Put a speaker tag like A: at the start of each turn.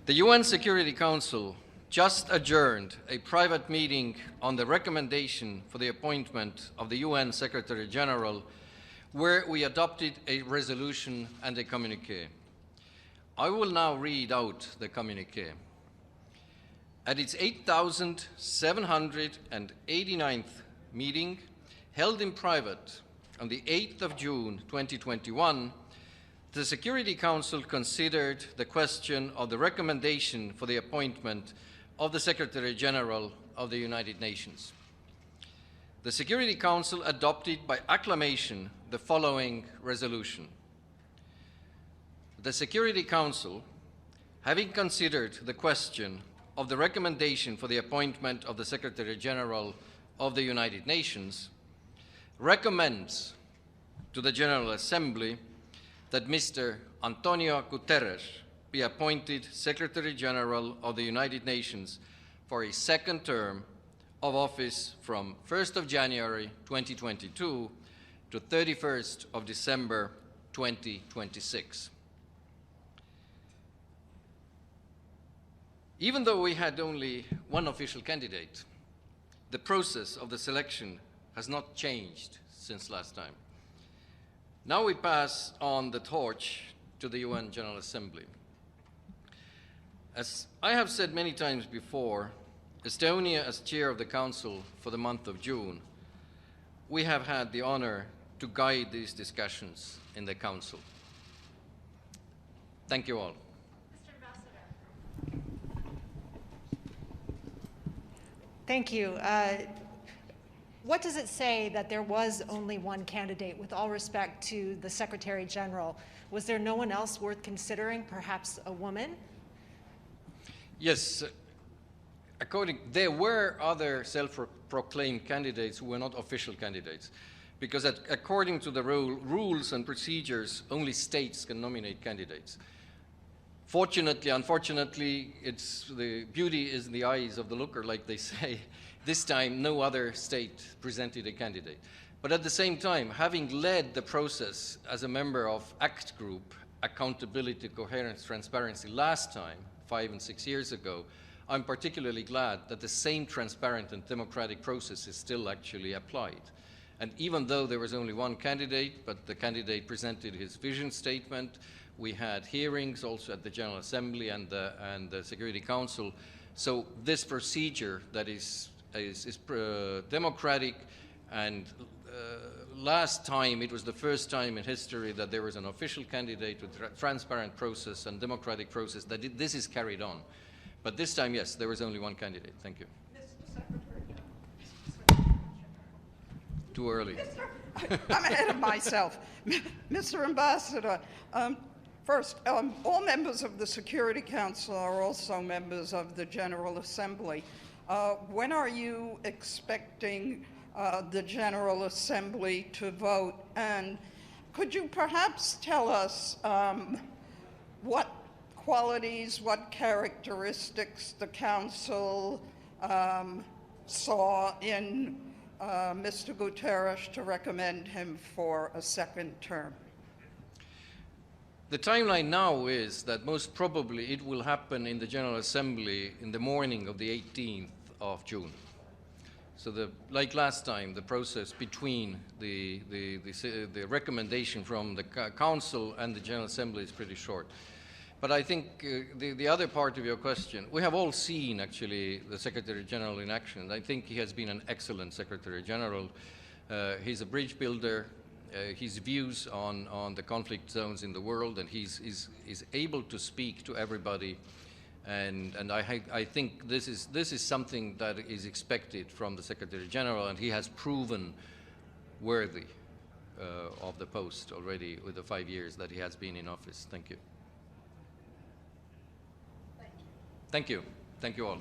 A: The UN Security Council just adjourned a private meeting on the recommendation for the appointment of the UN Secretary-General, where we adopted a resolution and a communiqué. I will now read out the communiqué. At its 8,789th meeting, held in private on the 8th of June 2021, the Security Council considered the question of the recommendation for the appointment of the Secretary-General of the United Nations. The Security Council adopted by acclamation the following resolution. The Security Council, having considered the question of the recommendation for the appointment of the Secretary-General of the United Nations, recommends to the General Assembly that Mr. António Guterres be appointed Secretary-General of the United Nations for a second term of office from 1st of January 2022 to 31st of December 2026. Even though we had only one official candidate, the process of the selection has not changed since last time. Now we pass on the torch to the UN General Assembly. As I have said many times before, Estonia as chair of the Council for the month of June, we have had the honor to guide these discussions in the Council. Thank you all.
B: Mr. Ambassador. Thank you. What does it say that there was only one candidate, with all respect to the Secretary General? Was there no one else worth considering, perhaps a woman?
A: Yes, there were other self-proclaimed candidates who were not official candidates, because according to the rules and procedures, only states can nominate candidates. Fortunately, unfortunately, the beauty is in the eyes of the looker, like they say. This time, no other state presented a candidate. But at the same time, having led the process as a member of ACT Group, Accountability, Coherence, Transparency, last time, 5 and 6 years ago, I'm particularly glad that the same transparent and democratic process is still actually applied. And even though there was only one candidate, but the candidate presented his vision statement, we had hearings also at the General Assembly and the Security Council. So this procedure that is democratic, and last time it was the first time in history that there was an official candidate with transparent process and democratic process that this is carried on. But this time, yes, there was only one candidate. Thank you.
C: Mr. Secretary.
A: Too early.
C: I'm ahead of myself. Mr. Ambassador, first, all members of the Security Council are also members of the General Assembly. When are you expecting the General Assembly to vote? And could you perhaps tell us what qualities, what characteristics the Council saw in Mr. Guterres to recommend him for a second term?
A: The timeline now is that most probably it will happen in the General Assembly in the morning of the 18th of June. So like last time, the process between the recommendation from the Council and the General Assembly is pretty short. But I think the other part of your question, we have all seen actually the Secretary General in action. I think he has been an excellent Secretary General. He's a bridge builder. His views on the conflict zones in the world, and he's able to speak to everybody, and I think this is something that is expected from the Secretary General, and he has proven worthy of the post already with the 5 years that he has been in office. Thank you.
C: Thank you.
A: Thank you. Thank you all.